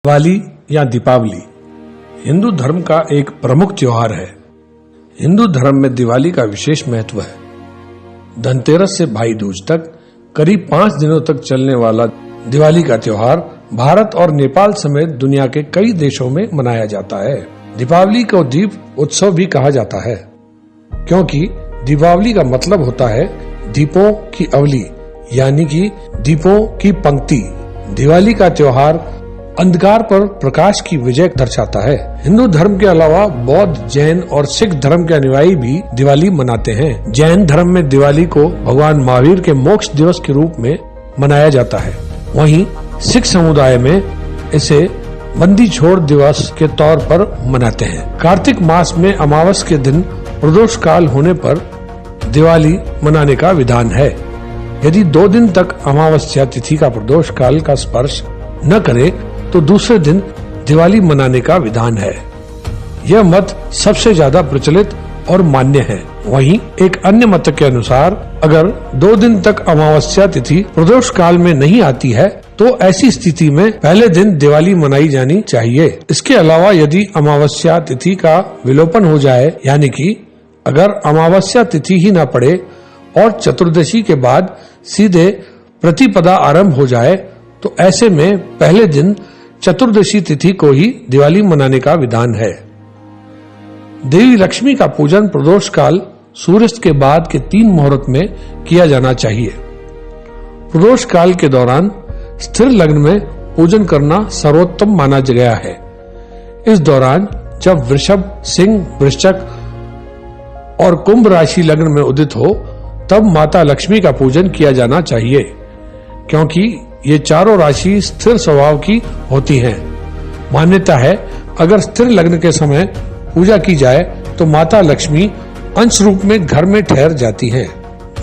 दिवाली या दीपावली हिंदू धर्म का एक प्रमुख त्योहार है। हिंदू धर्म में दिवाली का विशेष महत्व है। धनतेरस से भाई दूज तक करीब 5 दिनों तक चलने वाला दिवाली का त्योहार भारत और नेपाल समेत दुनिया के कई देशों में मनाया जाता है। दीपावली को दीप उत्सव भी कहा जाता है, क्योंकि दीपावली का मतलब होता है दीपों की अवली, यानी कि दीपों की पंक्ति। दिवाली का त्योहार अंधकार पर प्रकाश की विजय दर्शाता है। हिंदू धर्म के अलावा बौद्ध, जैन और सिख धर्म के अनुयायी भी दिवाली मनाते हैं। जैन धर्म में दिवाली को भगवान महावीर के मोक्ष दिवस के रूप में मनाया जाता है। वहीं सिख समुदाय में इसे बंदी छोड़ दिवस के तौर पर मनाते हैं। कार्तिक मास में अमावस के दिन प्रदोष काल होने पर दिवाली मनाने का विधान है। यदि 2 दिन तक अमावस्या तिथि का प्रदोष काल का स्पर्श न करे तो दूसरे दिन दिवाली मनाने का विधान है। यह मत सबसे ज्यादा प्रचलित और मान्य है। वहीं एक अन्य मत के अनुसार अगर 2 दिन तक अमावस्या तिथि प्रदोष काल में नहीं आती है तो ऐसी स्थिति में पहले दिन दिवाली मनाई जानी चाहिए। इसके अलावा यदि अमावस्या तिथि का विलोपन हो जाए, यानी कि अगर अमावस्या तिथि ही न पड़े और चतुर्दशी के बाद सीधे प्रतिपदा आरंभ हो जाए, तो ऐसे में पहले दिन चतुर्दशी तिथि को ही दिवाली मनाने का विधान है। देवी लक्ष्मी का पूजन प्रदोष काल सूर्यास्त के बाद के 3 मुहूर्त में किया जाना चाहिए। प्रदोष काल के दौरान स्थिर लग्न में पूजन करना सर्वोत्तम माना गया है। इस दौरान जब वृषभ, सिंह, वृश्चिक और कुंभ राशि लग्न में उदित हो तब माता लक्ष्मी का पूजन किया जाना चाहिए, क्योंकि ये चारों राशि स्थिर स्वभाव की होती हैं। मान्यता है अगर स्थिर लग्न के समय पूजा की जाए तो माता लक्ष्मी अंश रूप में घर में ठहर जाती हैं।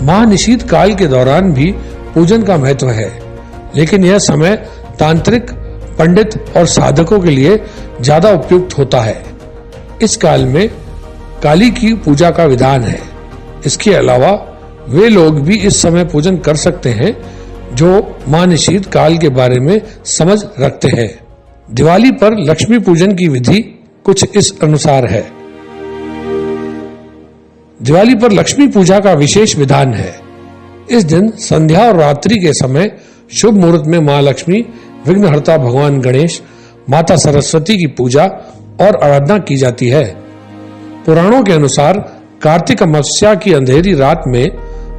महानिशीत काल के दौरान भी पूजन का महत्व है, लेकिन यह समय तांत्रिक, पंडित और साधकों के लिए ज्यादा उपयुक्त होता है। इस काल में काली की पूजा का विधान है। इसके अलावा वे लोग भी इस समय पूजन कर सकते हैं जो महानिशीत काल के बारे में समझ रखते हैं। दिवाली पर लक्ष्मी पूजन की विधि कुछ इस अनुसार है। दिवाली पर लक्ष्मी पूजा का विशेष विधान है। इस दिन संध्या और रात्रि के समय शुभ मुहूर्त में मां लक्ष्मी, विघ्नहर्ता भगवान गणेश, माता सरस्वती की पूजा और आराधना की जाती है। पुराणों के अनुसार कार्तिक अमावस्या की अंधेरी रात में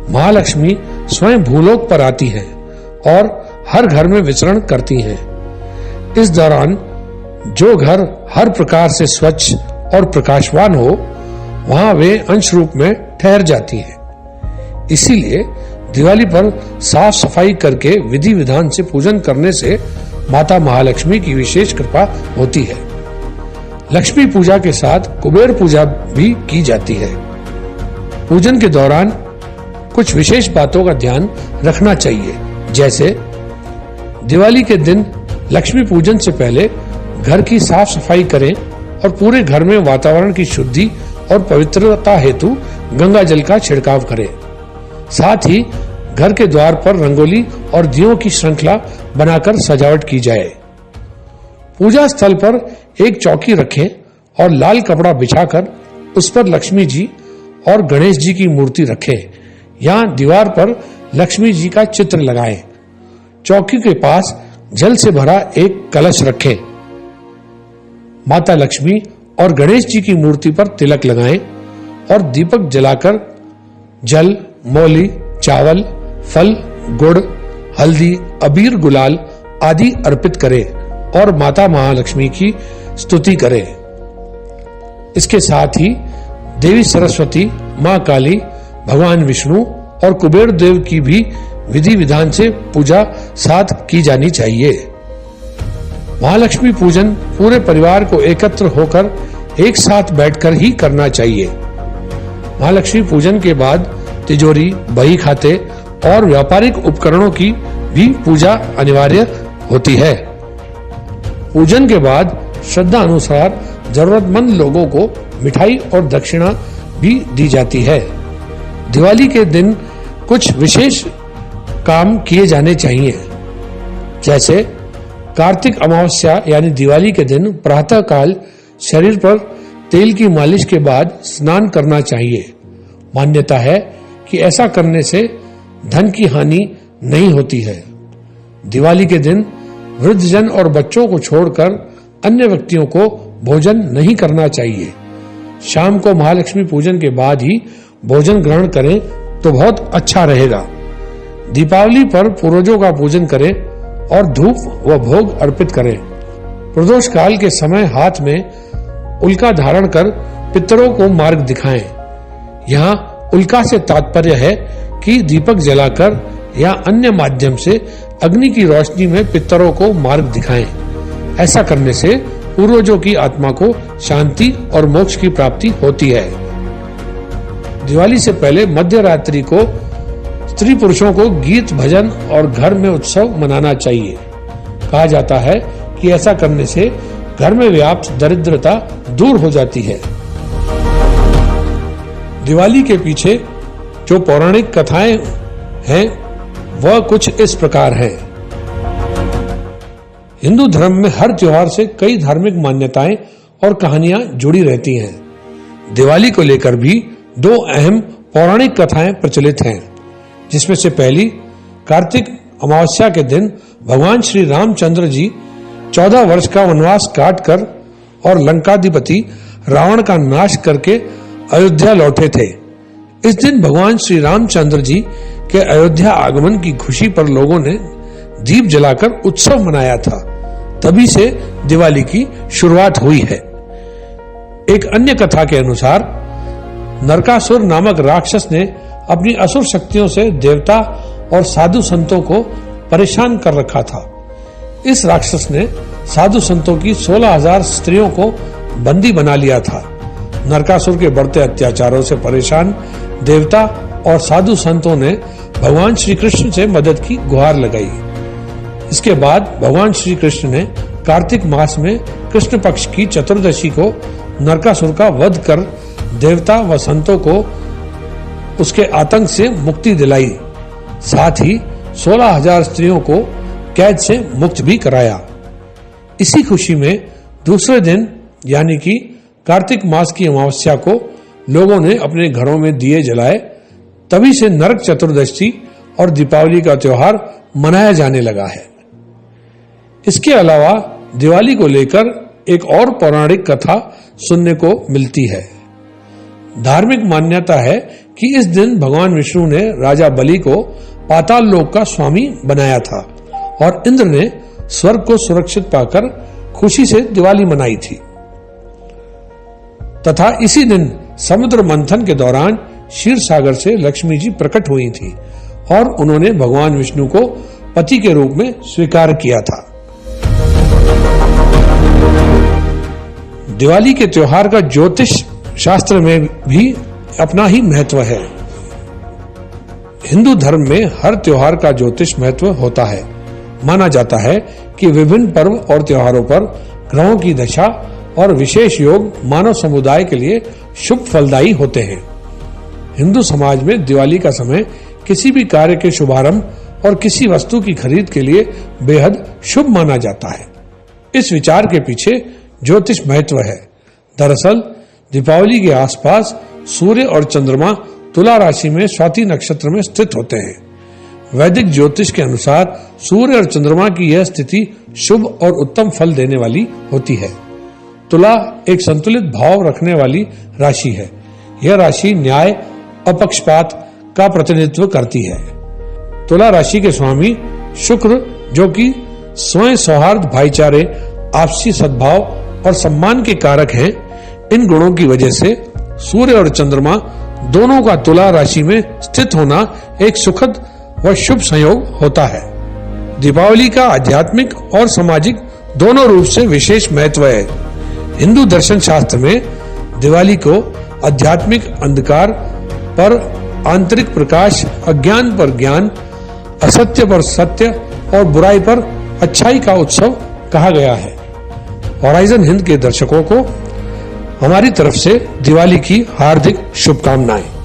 महालक्ष्मी स्वयं भूलोक पर आती हैं और हर घर में विचरण करती हैं। इस दौरान जो घर हर प्रकार से स्वच्छ और प्रकाशवान हो, वहां वे अंश रूप में ठहर जाती हैं। इसीलिए दिवाली पर साफ सफाई करके विधि विधान से पूजन करने से माता महालक्ष्मी की विशेष कृपा होती है। लक्ष्मी पूजा के साथ कुबेर पूजा भी की जाती है। पूजन के दौरान कुछ विशेष बातों का ध्यान रखना चाहिए, जैसे दिवाली के दिन लक्ष्मी पूजन से पहले घर की साफ सफाई करें और पूरे घर में वातावरण की शुद्धि और पवित्रता हेतु गंगा जल का छिड़काव करें। साथ ही घर के द्वार पर रंगोली और दियों की श्रृंखला बनाकर सजावट की जाए। पूजा स्थल पर एक चौकी रखें और लाल कपड़ा बिछाकर उस पर लक्ष्मी जी और गणेश जी की मूर्ति रखें। यहाँ दीवार पर लक्ष्मी जी का चित्र लगाएं। चौकी के पास जल से भरा एक कलश रखें। माता लक्ष्मी और गणेश जी की मूर्ति पर तिलक लगाएं और दीपक जलाकर जल, मौली, चावल, फल, गुड़, हल्दी, अबीर, गुलाल आदि अर्पित करें और माता महालक्ष्मी की स्तुति करें। इसके साथ ही देवी सरस्वती, मां काली, भगवान विष्णु और कुबेर देव की भी विधि विधान से पूजा साथ की जानी चाहिए। महालक्ष्मी पूजन पूरे परिवार को एकत्र होकर एक साथ बैठकर ही करना चाहिए। महालक्ष्मी पूजन के बाद तिजोरी, बही खाते और व्यापारिक उपकरणों की भी पूजा अनिवार्य होती है। पूजन के बाद श्रद्धा अनुसार जरूरतमंद लोगों को मिठाई और दक्षिणा भी दी जाती है। दिवाली के दिन कुछ विशेष काम किए जाने चाहिए, जैसे कार्तिक अमावस्या यानी दिवाली के दिन प्रातः काल शरीर पर तेल की मालिश के बाद स्नान करना चाहिए। मान्यता है कि ऐसा करने से धन की हानि नहीं होती है। दिवाली के दिन वृद्धजन और बच्चों को छोड़कर अन्य व्यक्तियों को भोजन नहीं करना चाहिए। शाम को महालक्ष्मी पूजन के बाद ही भोजन ग्रहण करें तो बहुत अच्छा रहेगा। दीपावली पर पूर्वजों का पूजन करें और धूप व भोग अर्पित करें। प्रदोष काल के समय हाथ में उल्का धारण कर पितरों को मार्ग दिखाएं। यहाँ उल्का से तात्पर्य है कि दीपक जलाकर या अन्य माध्यम से अग्नि की रोशनी में पितरों को मार्ग दिखाएं। ऐसा करने से पूर्वजों की आत्मा को शांति और मोक्ष की प्राप्ति होती है। दिवाली से पहले मध्य रात्रि को स्त्री पुरुषों को गीत भजन और घर में उत्सव मनाना चाहिए। कहा जाता है कि ऐसा करने से घर में व्याप्त दरिद्रता दूर हो जाती है। दिवाली के पीछे जो पौराणिक कथाएं हैं वह कुछ इस प्रकार हैं। हिंदू धर्म में हर त्योहार से कई धार्मिक मान्यताएं और कहानियां जुड़ी रहती हैं। दिवाली को लेकर भी दो अहम पौराणिक कथाएं प्रचलित हैं, जिसमें से पहली कार्तिक अमावस्या के दिन भगवान श्री रामचंद्र जी 14 वर्ष का वनवास काटकर और लंकाधिपति रावण का नाश करके अयोध्या लौटे थे। इस दिन भगवान श्री रामचंद्र जी के अयोध्या आगमन की खुशी पर लोगों ने दीप जलाकर उत्सव मनाया था। तभी से दिवाली की शुरुआत हुई है। एक अन्य कथा के अनुसार नरकासुर नामक राक्षस ने अपनी असुर शक्तियों से देवता और साधु संतों को परेशान कर रखा था। इस राक्षस ने साधु संतों की 16,000 स्त्रियों को बंदी बना लिया था। नरकासुर के बढ़ते अत्याचारों से परेशान देवता और साधु संतों ने भगवान श्री कृष्ण से मदद की गुहार लगाई। इसके बाद भगवान श्री कृष्ण ने कार्तिक मास में कृष्ण पक्ष की चतुर्दशी को नरकासुर का वध कर देवता व संतों को उसके आतंक से मुक्ति दिलाई। साथ ही 16,000 स्त्रियों को कैद से मुक्त भी कराया। इसी खुशी में दूसरे दिन यानी कि कार्तिक मास की अमावस्या को लोगों ने अपने घरों में दिए जलाए। तभी से नरक चतुर्दशी और दीपावली का त्योहार मनाया जाने लगा है। इसके अलावा दिवाली को लेकर एक और पौराणिक कथा सुनने को मिलती है। धार्मिक मान्यता है कि इस दिन भगवान विष्णु ने राजा बलि को पाताल लोक का स्वामी बनाया था और इंद्र ने स्वर्ग को सुरक्षित पाकर खुशी से दिवाली मनाई थी। तथा इसी दिन समुद्र मंथन के दौरान क्षीर सागर से लक्ष्मी जी प्रकट हुई थी और उन्होंने भगवान विष्णु को पति के रूप में स्वीकार किया था। दिवाली के त्योहार का ज्योतिष शास्त्र में भी अपना ही महत्व है। हिंदू धर्म में हर त्योहार का ज्योतिष महत्व होता है। माना जाता है कि विभिन्न पर्व और त्योहारों पर ग्रहों की दशा और विशेष योग मानव समुदाय के लिए शुभ फलदायी होते हैं। हिंदू समाज में दिवाली का समय किसी भी कार्य के शुभारंभ और किसी वस्तु की खरीद के लिए बेहद शुभ माना जाता है। इस विचार के पीछे ज्योतिष महत्व है। दरअसल दीपावली के आसपास सूर्य और चंद्रमा तुला राशि में स्वाति नक्षत्र में स्थित होते हैं। वैदिक ज्योतिष के अनुसार सूर्य और चंद्रमा की यह स्थिति शुभ और उत्तम फल देने वाली होती है। तुला एक संतुलित भाव रखने वाली राशि है। यह राशि न्याय अपक्षपात का प्रतिनिधित्व करती है। तुला राशि के स्वामी शुक्र, जो कि स्वयं सौहार्द, भाईचारे, आपसी सद्भाव और सम्मान के कारक हैं, इन गुणों की वजह से सूर्य और चंद्रमा दोनों का तुला राशि में स्थित होना एक सुखद व शुभ संयोग होता है। दीपावली का आध्यात्मिक और सामाजिक दोनों रूप से विशेष महत्व है। हिंदू दर्शन शास्त्र में दिवाली को आध्यात्मिक अंधकार पर आंतरिक प्रकाश, अज्ञान पर ज्ञान, असत्य पर सत्य और बुराई पर अच्छाई का उत्सव कहा गया है। होराइजन हिंद के दर्शकों को हमारी तरफ से दिवाली की हार्दिक शुभकामनाएं।